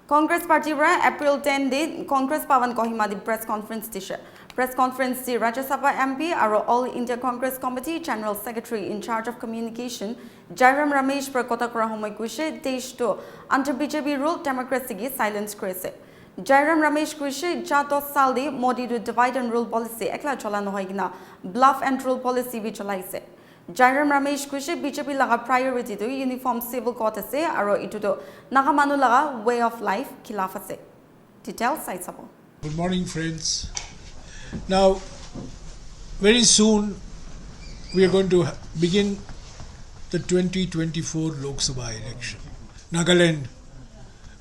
Congress Party ra April 10 din Congress Pavan Kohima di press conference tisha. Press conference di Rajya Sabha MP aro All India Congress Committee General Secretary in charge of communication Jairam Ramesh prakota kora homoy kuise desh to under BJP rule democracy gi silence krise. Jairam Ramesh kuise jato saldi Modi to divide and rule policy ekla chola nohoi gina bluff and rule policy bi cholaise. Jairam Ramesh kuise BJP laga priority to uniform civil court ase aro itu to Naga manu laga way of life khilaf ase. Details side Sabha. Good morning, friends. Now, very soon we are going to begin the 2024 Lok Sabha election. Nagaland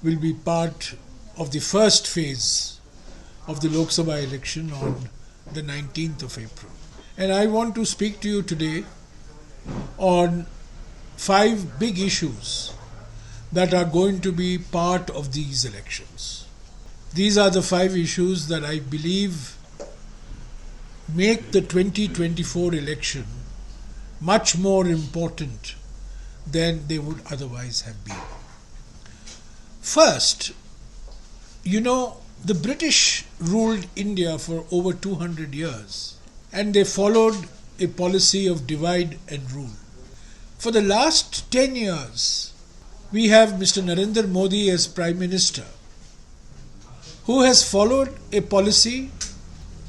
will be part of the first phase of the Lok Sabha election on the 19th of April. And I want to speak to you today on 5 big issues that are going to be part of these elections. These are the 5 issues that I believe make the 2024 election much more important than they would otherwise have been. First, the British ruled India for over 200 years and they followed a policy of divide and rule. For the last 10 years, we have Mr. Narendra Modi as Prime Minister, who has followed a policy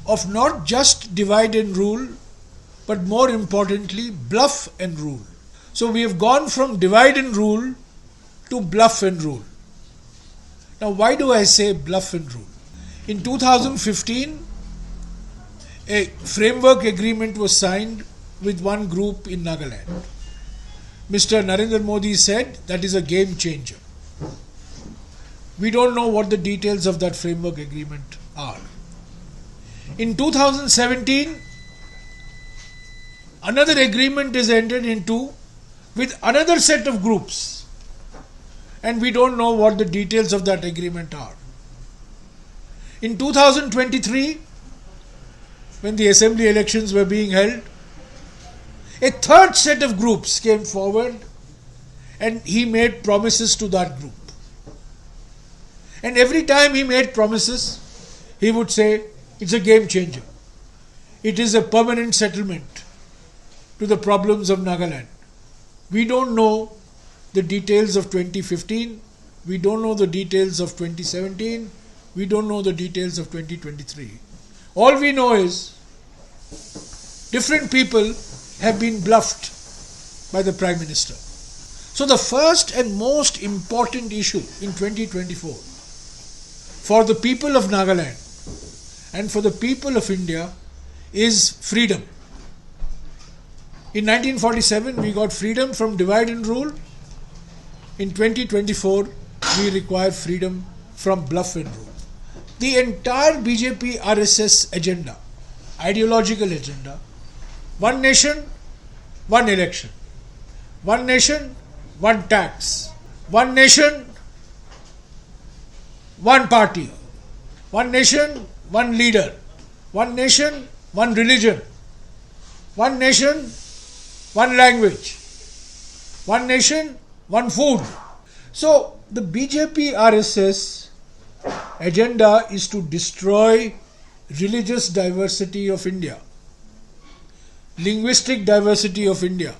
of not just divide and rule, but more importantly, bluff and rule. So we have gone from divide and rule to bluff and rule. Now, why do I say bluff and rule? In 2015, a framework agreement was signed with one group in Nagaland. Mr. Narendra Modi said that is a game changer. We don't know what the details of that framework agreement are. In 2017, another agreement is entered into with another set of groups, and we don't know what the details of that agreement are. In 2023, when the assembly elections were being held, a third set of groups came forward and he made promises to that group. And every time he made promises, he would say, it's a game changer. It is a permanent settlement to the problems of Nagaland. We don't know the details of 2015. We don't know the details of 2017. We don't know the details of 2023. All we know is different people have been bluffed by the Prime Minister. So the first and most important issue in 2024 for the people of Nagaland and for the people of India is freedom. In 1947, we got freedom from divide and rule. In 2024, we require freedom from bluff and rule. The entire BJP RSS agenda, ideological agenda, one nation, one election. One nation, one tax. One nation, one party. One nation, one leader. One nation, one religion. One nation, one language. One nation, one food. So the BJP RSS agenda is to destroy religious diversity of India, linguistic diversity of India,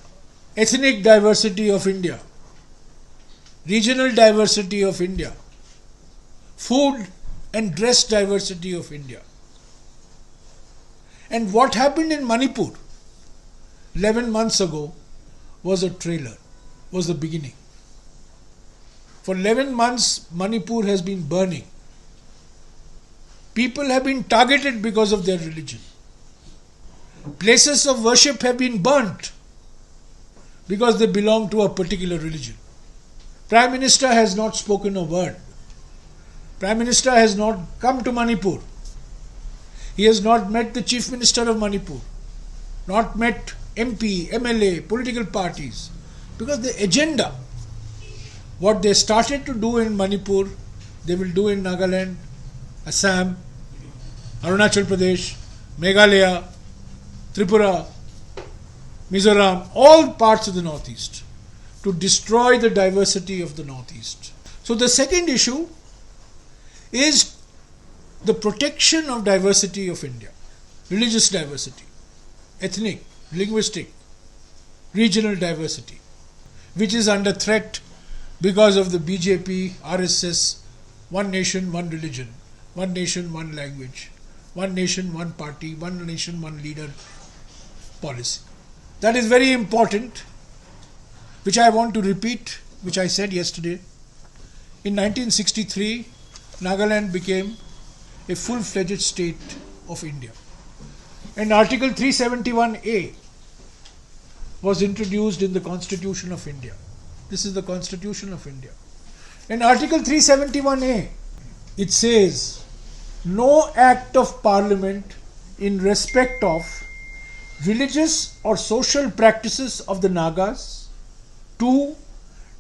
ethnic diversity of India, regional diversity of India, food and dress diversity of India. And what happened in Manipur 11 months ago was a trailer, was the beginning. For 11 months, Manipur has been burning. People have been targeted because of their religion. Places of worship have been burnt because they belong to a particular religion. Prime Minister has not spoken a word. Prime Minister has not come to Manipur. He has not met the Chief Minister of Manipur, not met MP, MLA, political parties, because the agenda, what they started to do in Manipur, they will do in Nagaland, Assam, Arunachal Pradesh, Meghalaya, Tripura, Mizoram, all parts of the Northeast, to destroy the diversity of the Northeast. So the second issue is the protection of diversity of India, religious diversity, ethnic, linguistic, regional diversity, which is under threat because of the BJP, RSS, one nation, one religion, one nation, one language, one nation, one party, one nation, one leader policy. That is very important, which I want to repeat, which I said yesterday. In 1963, Nagaland became a full-fledged state of India. And Article 371A was introduced in the Constitution of India. This is the Constitution of India. In Article 371A, it says, no act of Parliament in respect of religious or social practices of the Nagas. 2.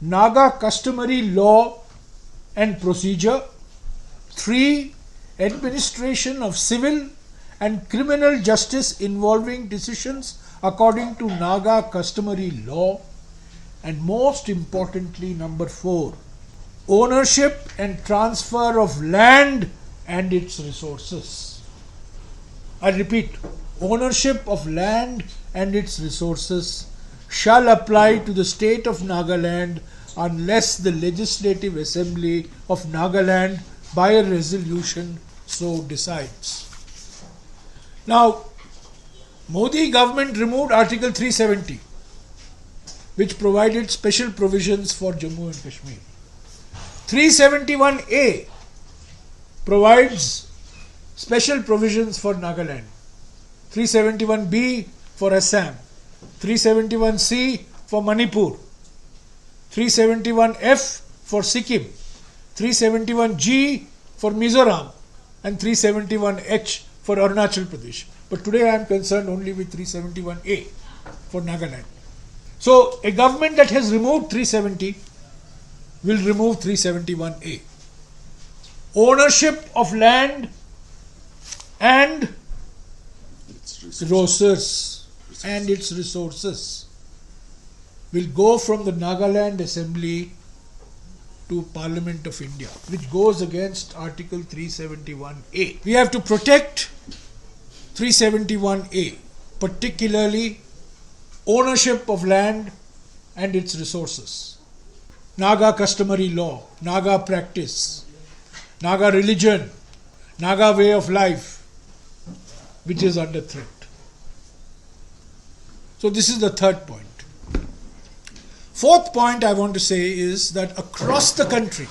Naga customary law and procedure. 3. Administration of civil and criminal justice involving decisions according to Naga customary law. And most importantly, number 4, ownership and transfer of land and its resources. I repeat, ownership of land and its resources shall apply to the state of Nagaland unless the Legislative Assembly of Nagaland by a resolution so decides. Now, Modi government removed Article 370, which provided special provisions for Jammu and Kashmir. 371A provides special provisions for Nagaland. 371B for Assam. 371C for Manipur. 371F for Sikkim. 371G for Mizoram. And 371H for Arunachal Pradesh. But today I am concerned only with 371A for Nagaland. So a government that has removed 370 will remove 371A. Ownership of land and resources will go from the Nagaland Assembly to Parliament of India, which goes against Article 371A. We have to protect 371A, particularly ownership of land and its resources. Naga customary law, Naga practice, Naga religion, Naga way of life, which is under threat. So this is the third point. Fourth point I want to say is that across the country,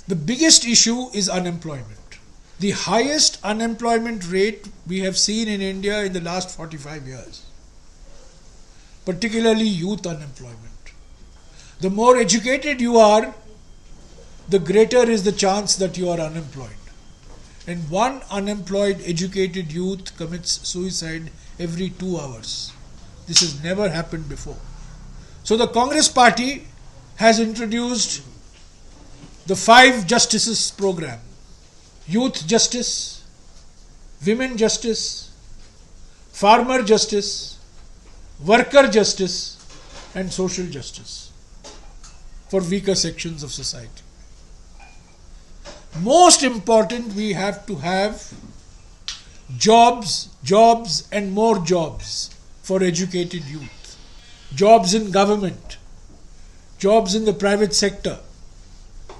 the biggest issue is unemployment. The highest unemployment rate we have seen in India in the last 45 years, particularly youth unemployment. The more educated you are, the greater is the chance that you are unemployed. And one unemployed educated youth commits suicide every 2 hours. This has never happened before. So the Congress party has introduced the 5 Justices program: youth justice, women justice, farmer justice, worker justice, and social justice for weaker sections of society. Most important, we have to have jobs and more jobs for educated youth. Jobs in government, jobs in the private sector,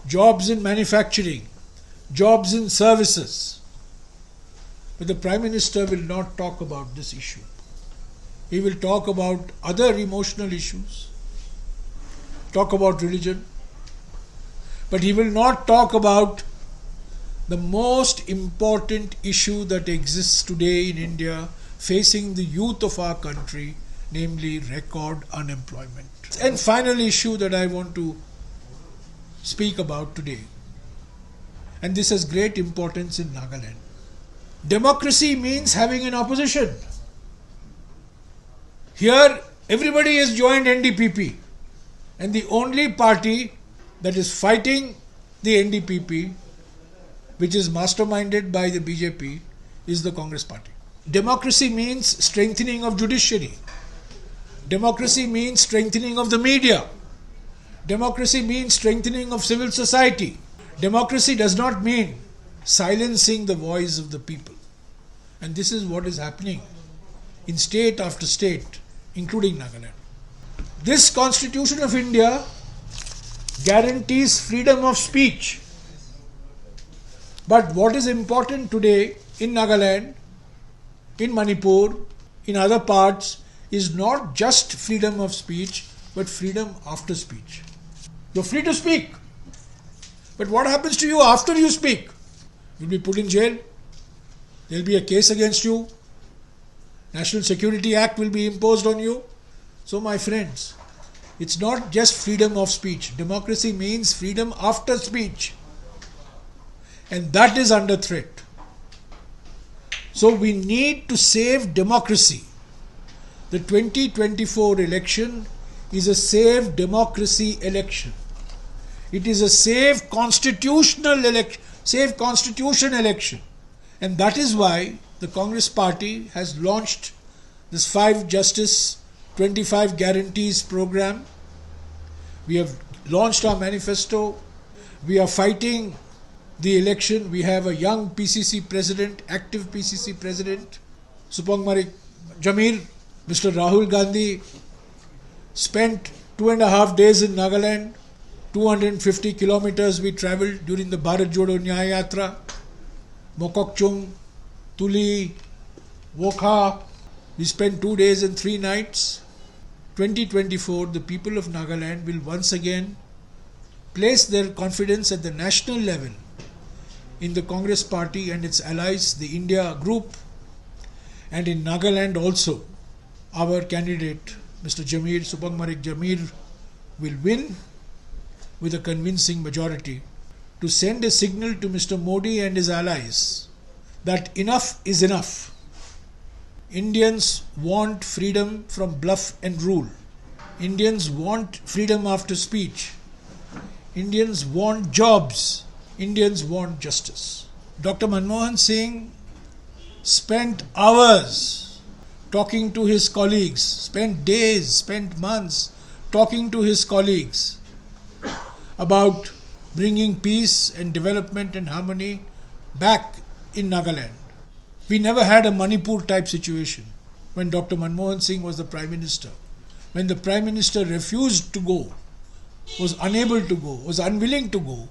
jobs in manufacturing, jobs in services. But the Prime Minister will not talk about this issue. He will talk about other emotional issues, talk about religion, but he will not talk about the most important issue that exists today in India facing the youth of our country, namely record unemployment. And final issue that I want to speak about today, and this has great importance in Nagaland. Democracy means having an opposition. Here, everybody has joined NDPP, and the only party that is fighting the NDPP, which is masterminded by the BJP, is the Congress party. Democracy means strengthening of judiciary. Democracy means strengthening of the media. Democracy means strengthening of civil society. Democracy does not mean silencing the voice of the people. And this is what is happening in state after state, including Nagaland. This Constitution of India guarantees freedom of speech. But what is important today in Nagaland, in Manipur, in other parts, is not just freedom of speech, but freedom after speech. You're free to speak. But what happens to you after you speak? You'll be put in jail. There'll be a case against you. National Security Act will be imposed on you. So my friends, it's not just freedom of speech. Democracy means freedom after speech. And that is under threat. So we need to save democracy. The 2024 election is a save democracy election. It is a save constitutional election, save constitution election. And that is why the Congress party has launched this 5 Justice 25 Guarantees program. We have launched our manifesto. We are fighting the election. We have a young PCC president, active PCC president, Supang Marik Jamir. Mr. Rahul Gandhi spent 2.5 days in Nagaland. 250 kilometers we travelled during the Bharat Jodo Nyaya Yatra. Mokokchung, Tuli, Wokha. We spent 2 days and 3 nights. 2024, the people of Nagaland will once again place their confidence at the national level in the Congress party and its allies, the India group, and in Nagaland also. Our candidate, Mr. Jamir, Supang Marik Jamir, will win with a convincing majority to send a signal to Mr. Modi and his allies that enough is enough. Indians want freedom from bluff and rule. Indians want freedom after speech. Indians want jobs. Indians want justice. Dr. Manmohan Singh spent hours talking to his colleagues, spent days, spent months talking to his colleagues about bringing peace and development and harmony back in Nagaland. We never had a Manipur type situation when Dr. Manmohan Singh was the Prime Minister. When the Prime Minister refused to go, was unable to go, was unwilling to go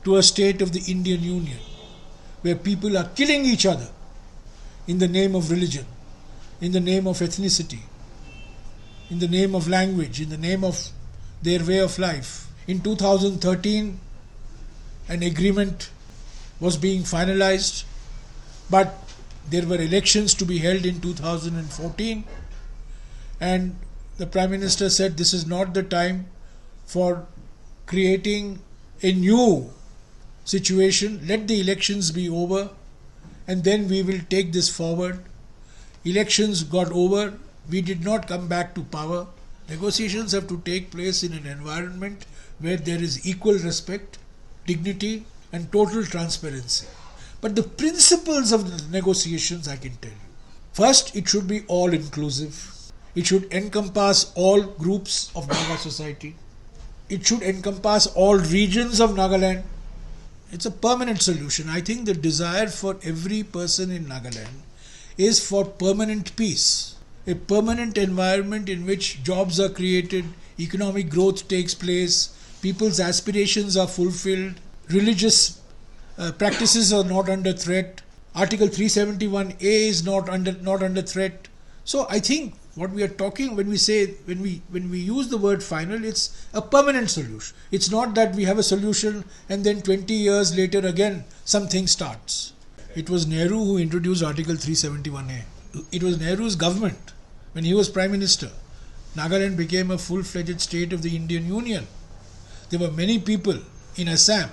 to a state of the Indian Union where people are killing each other in the name of religion, in the name of ethnicity, in the name of language, in the name of their way of life. In 2013, an agreement was being finalized, but there were elections to be held in 2014, and the Prime Minister said this is not the time for creating a new situation. Let the elections be over and then we will take this forward. Elections got over. We did not come back to power. Negotiations have to take place in an environment where there is equal respect, dignity and total transparency. But the principles of the negotiations I can tell you. First, it should be all inclusive. It should encompass all groups of Naga society. It should encompass all regions of Nagaland. It's a permanent solution. I think the desire for every person in Nagaland is for permanent peace. A permanent environment in which jobs are created, economic growth takes place, people's aspirations are fulfilled, religious practices are not under threat, Article 371A is not under threat. So I think what we are talking when we use the word final, it's a permanent solution. It's not that we have a solution and then 20 years later again something starts. It was Nehru who introduced Article 371A. It was Nehru's government when he was Prime Minister. Nagaland became a full-fledged state of the Indian Union. There were many people in Assam,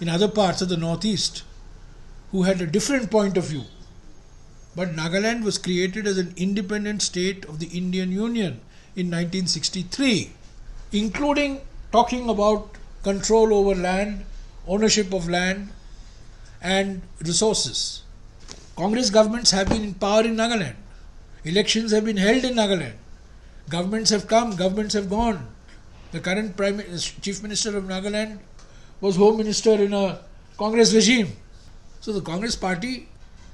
in other parts of the northeast, who had a different point of view. But Nagaland was created as an independent state of the Indian Union in 1963, including talking about control over land, ownership of land and resources. Congress governments have been in power in Nagaland. Elections have been held in Nagaland. Governments have come, governments have gone. The current Chief Minister of Nagaland was Home Minister in a Congress regime. So the Congress party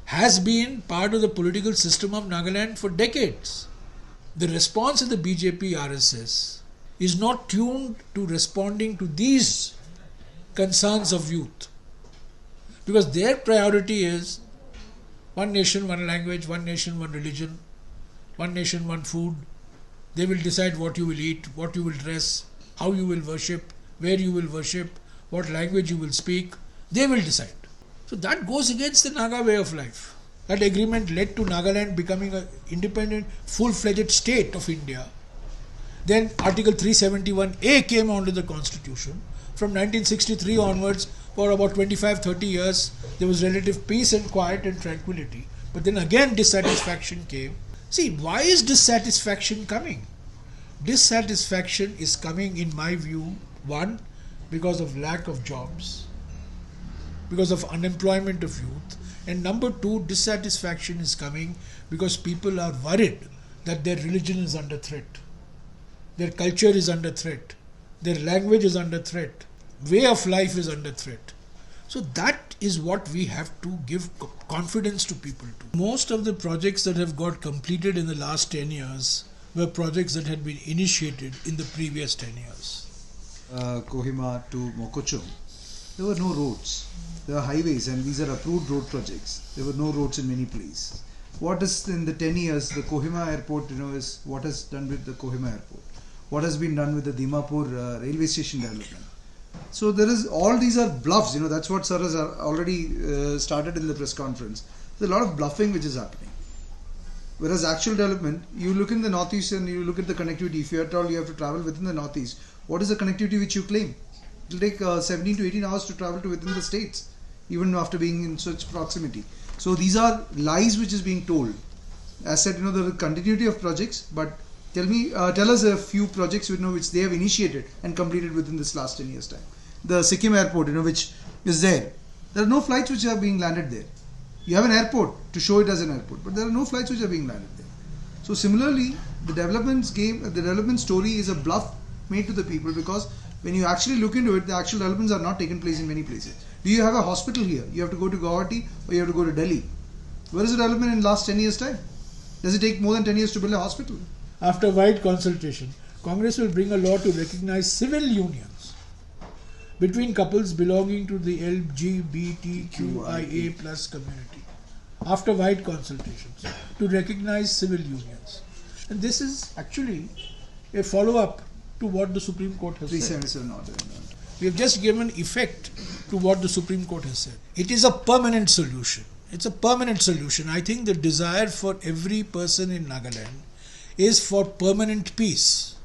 has been part of the political system of Nagaland for decades. The response of the BJP RSS is not tuned to responding to these concerns of youth, because their priority is one nation, one language, one nation, one religion, one nation, one food. They will decide what you will eat, what you will dress, how you will worship, where you will worship, what language you will speak. They will decide. So that goes against the Naga way of life. That agreement led to Nagaland becoming an independent, full-fledged state of India. Then Article 371A came onto the Constitution. From 1963 onwards, for about 25-30 years, there was relative peace and quiet and tranquility. But then again dissatisfaction came. See, why is dissatisfaction coming? Dissatisfaction is coming, in my view, one, because of lack of jobs, because of unemployment of youth, and number two, dissatisfaction is coming because people are worried that their religion is under threat, their culture is under threat, their language is under threat, way of life is under threat. So that is what we have to give confidence to people to. Most of the projects that have got completed in the last 10 years were projects that had been initiated in the previous 10 years. Kohima to Mokochung, there were no roads. There are highways, and these are approved road projects. There were no roads in many places. What is in the 10 years, the Kohima airport, is what has done with the Kohima airport. What has been done with the Dimapur railway station development. So there is, all these are bluffs, that's what Sir has already started in the press conference. There's a lot of bluffing which is happening. Whereas actual development, you look in the northeast and you look at the connectivity. If you are told you have to travel within the northeast, what is the connectivity which you claim? It will take 17 to 18 hours to travel to within the states, even after being in such proximity. So these are lies which is being told. As said, the continuity of projects, but tell us a few projects which they have initiated and completed within this last 10 years time. The Sikkim airport, which is there. There are no flights which are being landed there. You have an airport to show it as an airport, but there are no flights which are being landed there. So similarly, the development story is a bluff made to the people, because when you actually look into it, the actual developments are not taken place in many places. Do you have a hospital here? You have to go to Guwahati or you have to go to Delhi. Where is the development in the last 10 years time? Does it take more than 10 years to build a hospital? After wide consultation, Congress will bring a law to recognize civil unions between couples belonging to the LGBTQIA plus community. After wide consultations, to recognize civil unions. And this is actually a follow-up to what the Supreme Court has said. 377 order. We have just given effect to what the Supreme Court has said. It is a permanent solution. It's a permanent solution. I think the desire for every person in Nagaland is for permanent peace.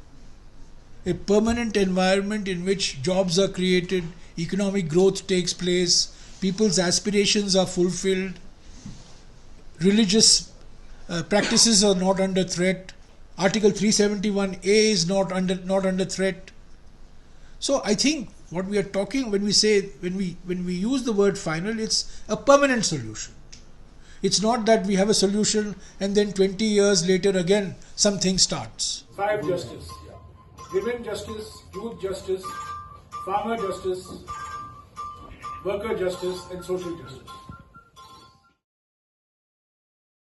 A permanent environment in which jobs are created, economic growth takes place, people's aspirations are fulfilled, religious practices are not under threat, Article 371A is not under threat. So I think what we are talking when we use the word final, it's a permanent solution. It's not that we have a solution and then 20 years later again something starts. 5 justice. Women justice, youth justice, farmer justice, worker justice and social justice.